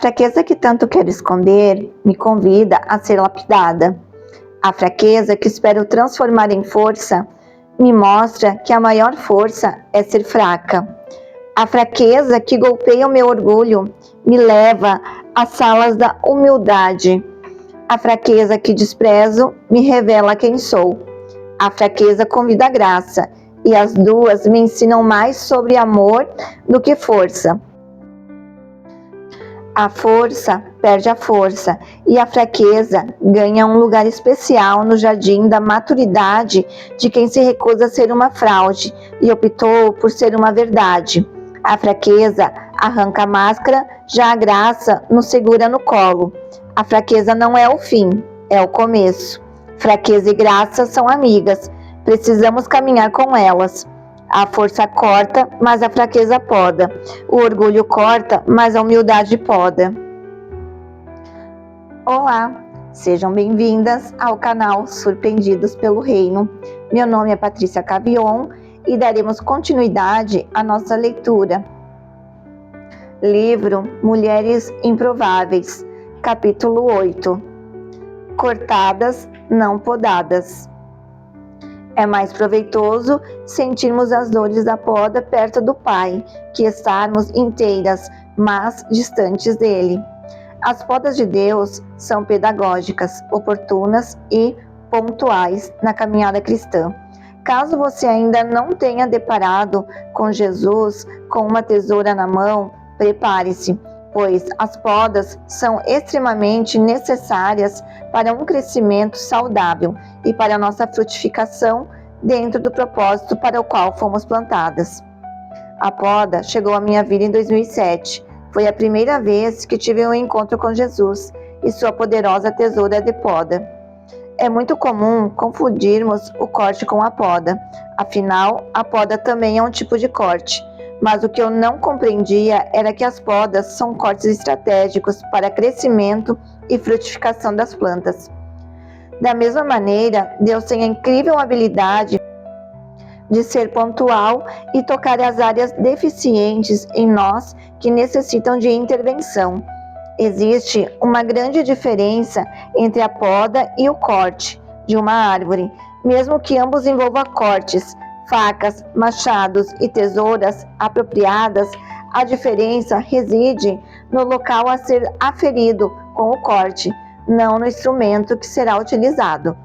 fraqueza que tanto quero esconder me convida a ser lapidada. A fraqueza que espero transformar em força me mostra que a maior força é ser fraca. A fraqueza que golpeia o meu orgulho me leva às salas da humildade. A fraqueza que desprezo me revela quem sou. A fraqueza convida a graça, e as duas me ensinam mais sobre amor do que força. A força perde a força e a fraqueza ganha um lugar especial no jardim da maturidade de quem se recusa a ser uma fraude e optou por ser uma verdade. A fraqueza arranca a máscara, já a graça nos segura no colo. A fraqueza não é o fim, é o começo. Fraqueza e graça são amigas, precisamos caminhar com elas. A força corta, mas a fraqueza poda. O orgulho corta, mas a humildade poda. Olá, sejam bem-vindas ao canal Surpreendidos pelo Reino. Meu nome é Patrícia Cavion e daremos continuidade à nossa leitura. Livro Mulheres Improváveis, capítulo 8. Cortadas, não podadas. É mais proveitoso sentirmos as dores da poda perto do Pai, que estarmos inteiras, mas distantes dele. As podas de Deus são pedagógicas, oportunas e pontuais na caminhada cristã. Caso você ainda não tenha deparado com Jesus com uma tesoura na mão, prepare-se, pois as podas são extremamente necessárias para um crescimento saudável e para a nossa frutificação dentro do propósito para o qual fomos plantadas. A poda chegou à minha vida em 2007. Foi a primeira vez que tive um encontro com Jesus e sua poderosa tesoura de poda. É muito comum confundirmos o corte com a poda. Afinal, a poda também é um tipo de corte. Mas o que eu não compreendia era que as podas são cortes estratégicos para crescimento e frutificação das plantas. Da mesma maneira, Deus tem a incrível habilidade de ser pontual e tocar as áreas deficientes em nós que necessitam de intervenção. Existe uma grande diferença entre a poda e o corte de uma árvore, mesmo que ambos envolvam cortes, facas, machados e tesouras apropriadas. A diferença reside no local a ser aferido com o corte, não no instrumento que será utilizado.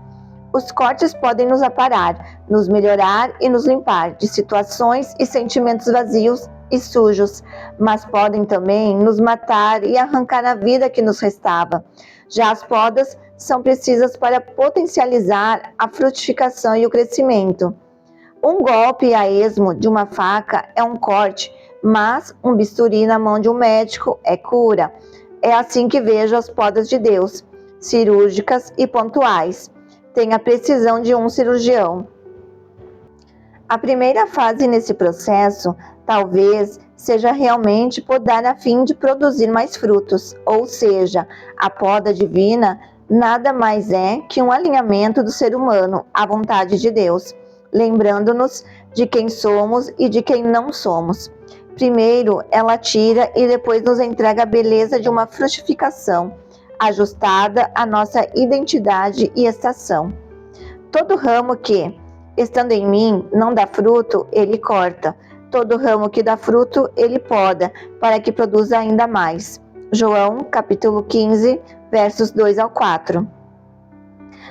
Os cortes podem nos aparar, nos melhorar e nos limpar de situações e sentimentos vazios e sujos, mas podem também nos matar e arrancar a vida que nos restava. Já as podas são precisas para potencializar a frutificação e o crescimento. Um golpe a esmo de uma faca é um corte, mas um bisturi na mão de um médico é cura. É assim que vejo as podas de Deus, cirúrgicas e pontuais. Tem a precisão de um cirurgião. A primeira fase nesse processo talvez seja realmente podar a fim de produzir mais frutos, ou seja, a poda divina nada mais é que um alinhamento do ser humano à vontade de Deus, lembrando-nos de quem somos e de quem não somos. Primeiro, ela tira e depois nos entrega a beleza de uma frutificação, ajustada à nossa identidade e estação. Todo ramo que, estando em mim, não dá fruto, ele corta. Todo ramo que dá fruto, ele poda, para que produza ainda mais. João, capítulo 15, versos 2 ao 4.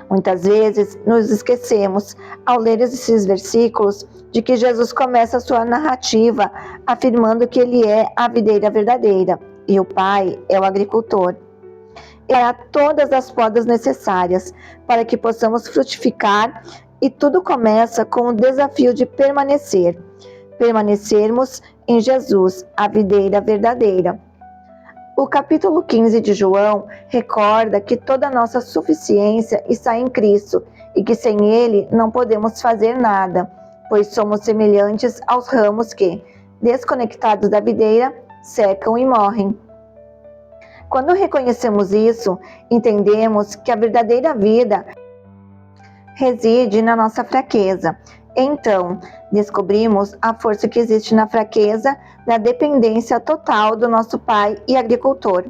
Muitas vezes nos esquecemos, ao ler esses versículos, de que Jesus começa a sua narrativa afirmando que ele é a videira verdadeira e o Pai é o agricultor. Ele dá todas as podas necessárias para que possamos frutificar, e tudo começa com o desafio de permanecermos em Jesus, a videira verdadeira. O capítulo 15 de João recorda que toda a nossa suficiência está em Cristo e que sem Ele não podemos fazer nada, pois somos semelhantes aos ramos que, desconectados da videira, secam e morrem. Quando reconhecemos isso, entendemos que a verdadeira vida reside na nossa fraqueza. Então, descobrimos a força que existe na fraqueza, da dependência total do nosso Pai e agricultor.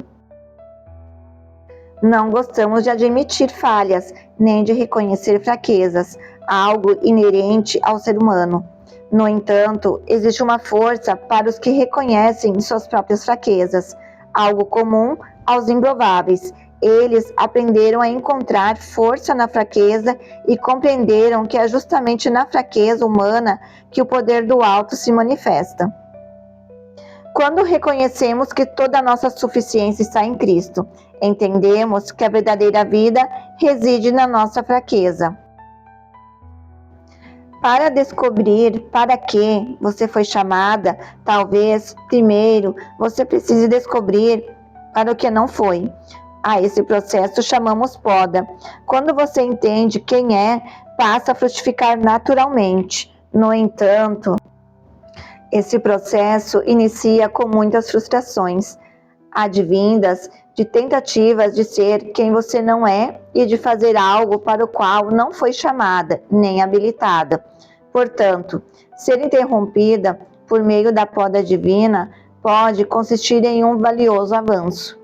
Não gostamos de admitir falhas, nem de reconhecer fraquezas, algo inerente ao ser humano. No entanto, existe uma força para os que reconhecem suas próprias fraquezas, algo comum aos improváveis. Eles aprenderam a encontrar força na fraqueza e compreenderam que é justamente na fraqueza humana que o poder do alto se manifesta. Quando reconhecemos que toda a nossa suficiência está em Cristo, entendemos que a verdadeira vida reside na nossa fraqueza. Para descobrir para que você foi chamada, talvez, primeiro, você precise descobrir para o que não foi. A esse processo chamamos poda. Quando você entende quem é, passa a frutificar naturalmente. No entanto, esse processo inicia com muitas frustrações, advindas de tentativas de ser quem você não é e de fazer algo para o qual não foi chamada nem habilitada. Portanto, ser interrompida por meio da poda divina pode consistir em um valioso avanço,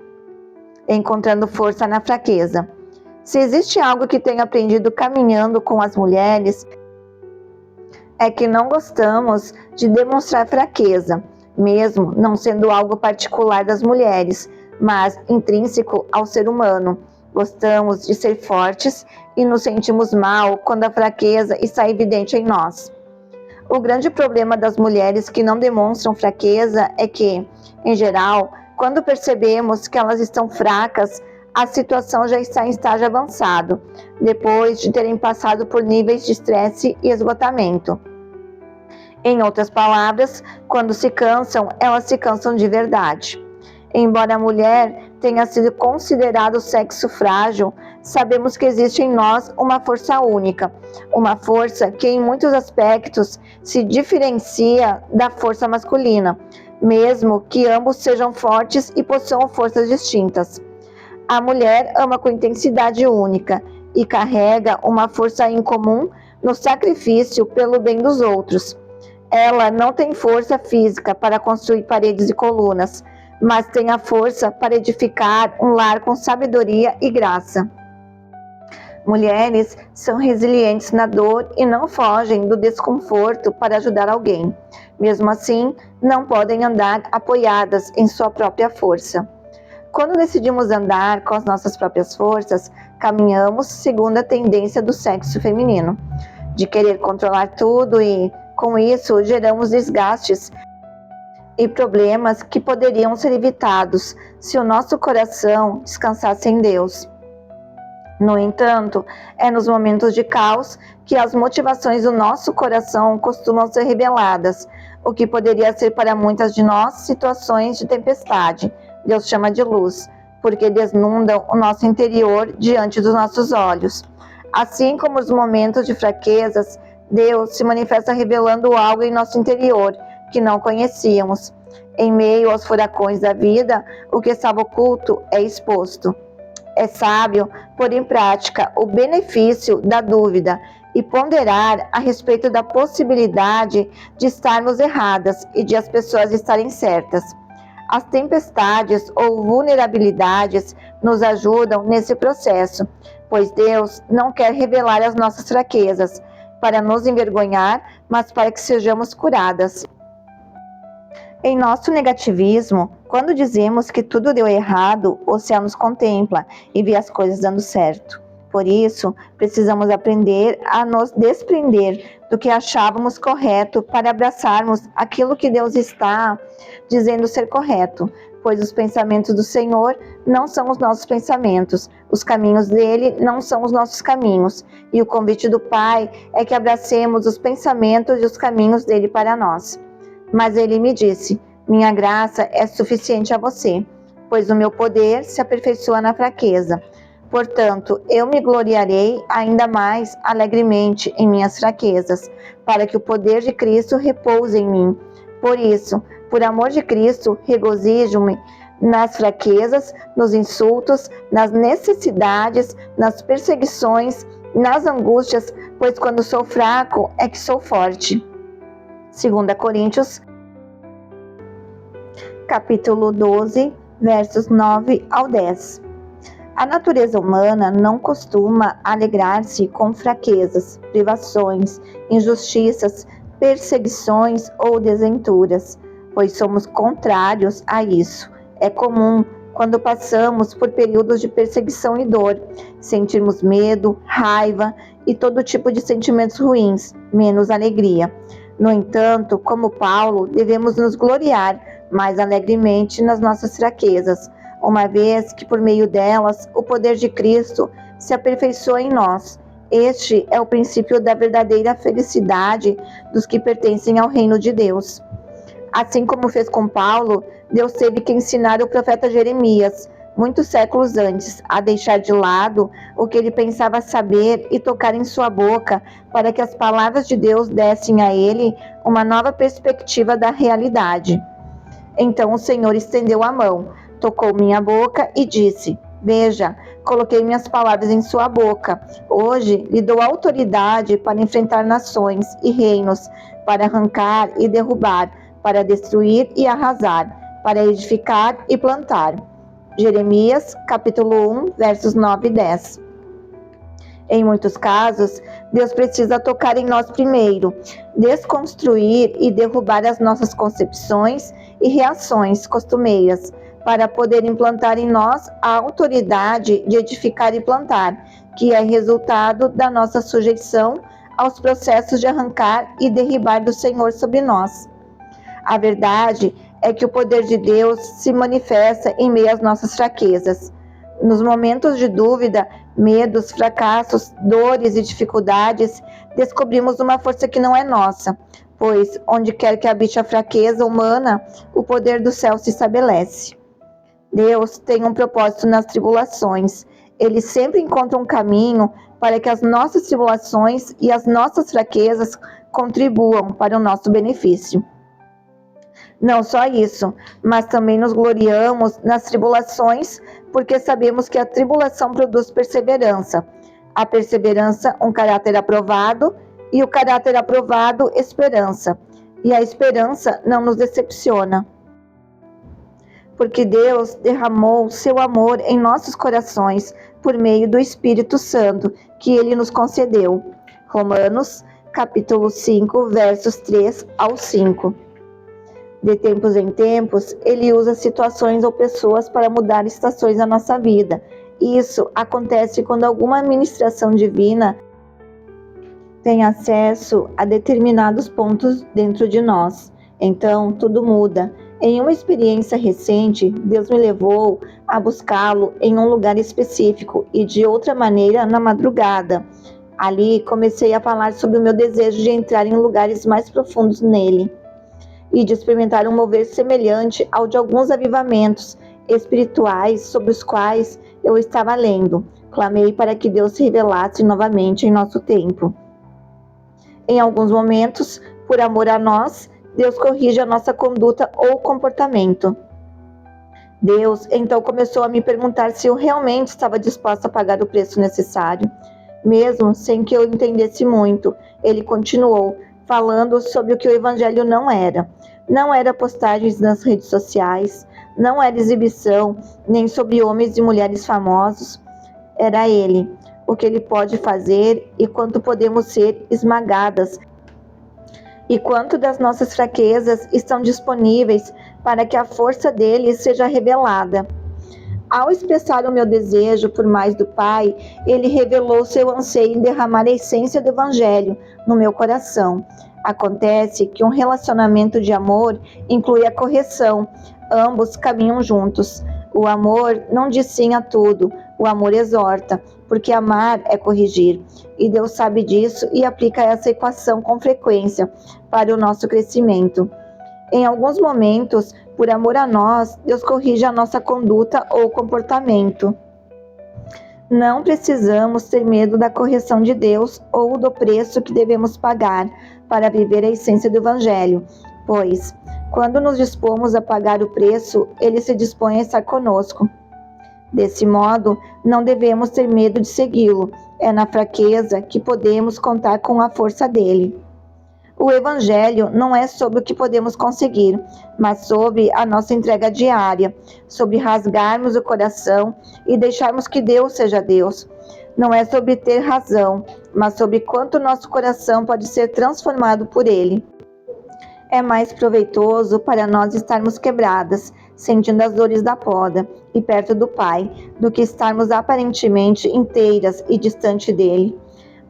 encontrando força na fraqueza. Se existe algo que tenho aprendido caminhando com as mulheres, é que não gostamos de demonstrar fraqueza, mesmo não sendo algo particular das mulheres, mas intrínseco ao ser humano. Gostamos de ser fortes e nos sentimos mal quando a fraqueza está evidente em nós. O grande problema das mulheres que não demonstram fraqueza é que, em geral, quando percebemos que elas estão fracas, a situação já está em estágio avançado, depois de terem passado por níveis de estresse e esgotamento. Em outras palavras, quando se cansam, elas se cansam de verdade. Embora a mulher tenha sido considerada o sexo frágil, sabemos que existe em nós uma força única, uma força que em muitos aspectos se diferencia da força masculina, mesmo que ambos sejam fortes e possuam forças distintas. A mulher ama com intensidade única e carrega uma força incomum no sacrifício pelo bem dos outros. Ela não tem força física para construir paredes e colunas, mas tem a força para edificar um lar com sabedoria e graça. Mulheres são resilientes na dor e não fogem do desconforto para ajudar alguém. Mesmo assim, não podem andar apoiadas em sua própria força. Quando decidimos andar com as nossas próprias forças, caminhamos segundo a tendência do sexo feminino, de querer controlar tudo e, com isso, geramos desgastes e problemas que poderiam ser evitados se o nosso coração descansasse em Deus. No entanto, é nos momentos de caos que as motivações do nosso coração costumam ser reveladas, o que poderia ser para muitas de nós situações de tempestade. Deus chama de luz, porque desnudam o nosso interior diante dos nossos olhos. Assim como os momentos de fraquezas, Deus se manifesta revelando algo em nosso interior que não conhecíamos. Em meio aos furacões da vida, o que estava oculto é exposto. É sábio pôr em prática o benefício da dúvida e ponderar a respeito da possibilidade de estarmos erradas e de as pessoas estarem certas. As tempestades ou vulnerabilidades nos ajudam nesse processo, pois Deus não quer revelar as nossas fraquezas para nos envergonhar, mas para que sejamos curadas. Em nosso negativismo, quando dizemos que tudo deu errado, o céu nos contempla e vê as coisas dando certo. Por isso, precisamos aprender a nos desprender do que achávamos correto para abraçarmos aquilo que Deus está dizendo ser correto, pois os pensamentos do Senhor não são os nossos pensamentos, os caminhos dele não são os nossos caminhos, e o convite do Pai é que abracemos os pensamentos e os caminhos dele para nós. Mas ele me disse: minha graça é suficiente a você, pois o meu poder se aperfeiçoa na fraqueza. Portanto, eu me gloriarei ainda mais alegremente em minhas fraquezas, para que o poder de Cristo repouse em mim. Por isso, por amor de Cristo, regozijo-me nas fraquezas, nos insultos, nas necessidades, nas perseguições, nas angústias, pois quando sou fraco é que sou forte. 2 Coríntios, capítulo 12, versos 9 ao 10. A natureza humana não costuma alegrar-se com fraquezas, privações, injustiças, perseguições ou desventuras, pois somos contrários a isso. É comum, quando passamos por períodos de perseguição e dor, sentirmos medo, raiva e todo tipo de sentimentos ruins, menos alegria. No entanto, como Paulo, devemos nos gloriar mais alegremente nas nossas fraquezas, uma vez que por meio delas o poder de Cristo se aperfeiçoa em nós. Este é o princípio da verdadeira felicidade dos que pertencem ao reino de Deus. Assim como fez com Paulo, Deus teve que ensinar o profeta Jeremias, muitos séculos antes, a deixar de lado o que ele pensava saber e tocar em sua boca, para que as palavras de Deus dessem a ele uma nova perspectiva da realidade. Então o Senhor estendeu a mão, tocou minha boca e disse: Veja, coloquei minhas palavras em sua boca. Hoje lhe dou autoridade para enfrentar nações e reinos, para arrancar e derrubar, para destruir e arrasar, para edificar e plantar. Jeremias, capítulo 1, versos 9 e 10. Em muitos casos, Deus precisa tocar em nós primeiro, desconstruir e derrubar as nossas concepções e reações costumeiras, para poder implantar em nós a autoridade de edificar e plantar, que é resultado da nossa sujeição aos processos de arrancar e derribar do Senhor sobre nós. A verdade é que o poder de Deus se manifesta em meio às nossas fraquezas. Nos momentos de dúvida, medos, fracassos, dores e dificuldades, descobrimos uma força que não é nossa, pois onde quer que habite a fraqueza humana, o poder do céu se estabelece. Deus tem um propósito nas tribulações. Ele sempre encontra um caminho para que as nossas tribulações e as nossas fraquezas contribuam para o nosso benefício. Não só isso, mas também nos gloriamos nas tribulações, porque sabemos que a tribulação produz perseverança. A perseverança, um caráter aprovado, e o caráter aprovado, esperança. E a esperança não nos decepciona, porque Deus derramou seu amor em nossos corações por meio do Espírito Santo, que Ele nos concedeu. Romanos, capítulo 5, versos 3 ao 5. De tempos em tempos, Ele usa situações ou pessoas para mudar estações da nossa vida. Isso acontece quando alguma ministração divina tem acesso a determinados pontos dentro de nós. Então, tudo muda. Em uma experiência recente, Deus me levou a buscá-lo em um lugar específico e de outra maneira na madrugada. Ali, comecei a falar sobre o meu desejo de entrar em lugares mais profundos nele e de experimentar um mover semelhante ao de alguns avivamentos espirituais sobre os quais eu estava lendo. Clamei para que Deus se revelasse novamente em nosso tempo. Em alguns momentos, por amor a nós, Deus corrige a nossa conduta ou comportamento. Deus então começou a me perguntar se eu realmente estava disposta a pagar o preço necessário. Mesmo sem que eu entendesse muito, Ele continuou falando sobre o que o Evangelho não era. Não era postagens nas redes sociais, não era exibição, nem sobre homens e mulheres famosos. Era Ele, o que Ele pode fazer e quanto podemos ser esmagadas e quanto das nossas fraquezas estão disponíveis para que a força dele seja revelada. Ao expressar o meu desejo por mais do Pai, ele revelou seu anseio em derramar a essência do Evangelho no meu coração. Acontece que um relacionamento de amor inclui a correção. Ambos caminham juntos. O amor não diz sim a tudo, o amor exorta, porque amar é corrigir. E Deus sabe disso e aplica essa equação com frequência para o nosso crescimento. Em alguns momentos, por amor a nós, Deus corrige a nossa conduta ou comportamento. Não precisamos ter medo da correção de Deus ou do preço que devemos pagar para viver a essência do Evangelho, pois, quando nos dispomos a pagar o preço, Ele se dispõe a estar conosco. Desse modo, não devemos ter medo de segui-lo. É na fraqueza que podemos contar com a força dele. O O Evangelho não é sobre o que podemos conseguir, mas sobre a nossa entrega diária, sobre rasgarmos o coração e deixarmos que Deus seja Deus. Não é sobre ter razão, mas sobre quanto nosso coração pode ser transformado por Ele. É mais proveitoso para nós estarmos quebradas, sentindo as dores da poda e perto do Pai, do que estarmos aparentemente inteiras e distante dele.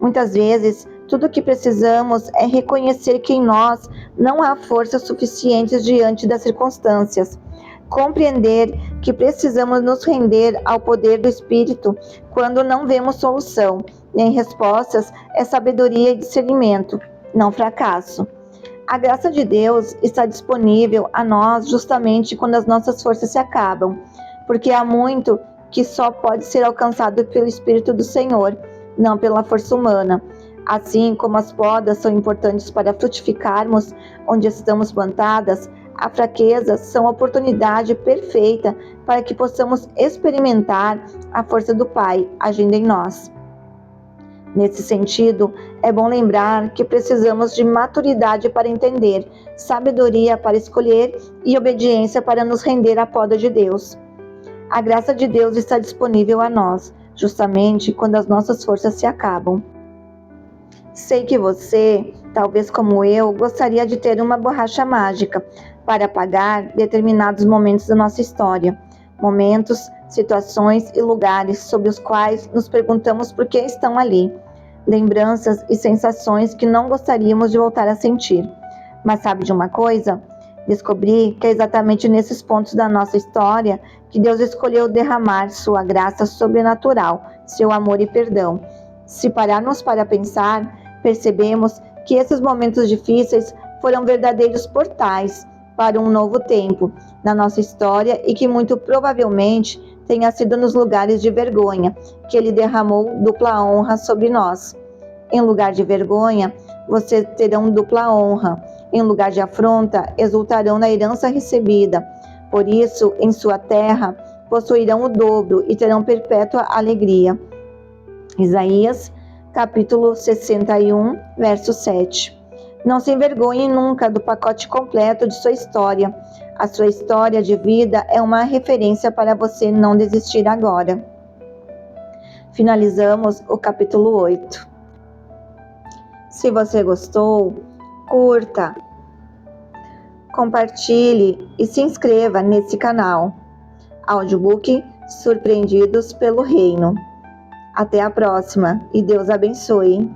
Muitas vezes, tudo o que precisamos é reconhecer que em nós não há forças suficientes diante das circunstâncias. Compreender que precisamos nos render ao poder do Espírito quando não vemos solução, nem respostas, é sabedoria e discernimento, não fracasso. A graça de Deus está disponível a nós justamente quando as nossas forças se acabam, porque há muito que só pode ser alcançado pelo Espírito do Senhor, não pela força humana. Assim como as podas são importantes para frutificarmos onde estamos plantadas, a fraqueza são a oportunidade perfeita para que possamos experimentar a força do Pai agindo em nós. Nesse sentido, é bom lembrar que precisamos de maturidade para entender, sabedoria para escolher e obediência para nos render à poda de Deus. A graça de Deus está disponível a nós, justamente quando as nossas forças se acabam. Sei que você, talvez como eu, gostaria de ter uma borracha mágica para apagar determinados momentos da nossa história. Momentos, situações e lugares sobre os quais nos perguntamos por que estão ali. Lembranças e sensações que não gostaríamos de voltar a sentir. Mas sabe de uma coisa? Descobri que é exatamente nesses pontos da nossa história que Deus escolheu derramar sua graça sobrenatural, seu amor e perdão. Se pararmos para pensar, percebemos que esses momentos difíceis foram verdadeiros portais para um novo tempo na nossa história e que muito provavelmente tenha sido nos lugares de vergonha que Ele derramou dupla honra sobre nós. Em lugar de vergonha, vocês terão dupla honra. Em lugar de afronta, exultarão na herança recebida. Por isso, em sua terra, possuirão o dobro e terão perpétua alegria. Isaías, capítulo 61, verso 7. Não se envergonhe nunca do pacote completo de sua história. A sua história de vida é uma referência para você não desistir agora. Finalizamos o capítulo 8. Se você gostou, curta, compartilhe e se inscreva nesse canal. Audiobook Surpreendidos pelo Reino. Até a próxima e Deus abençoe.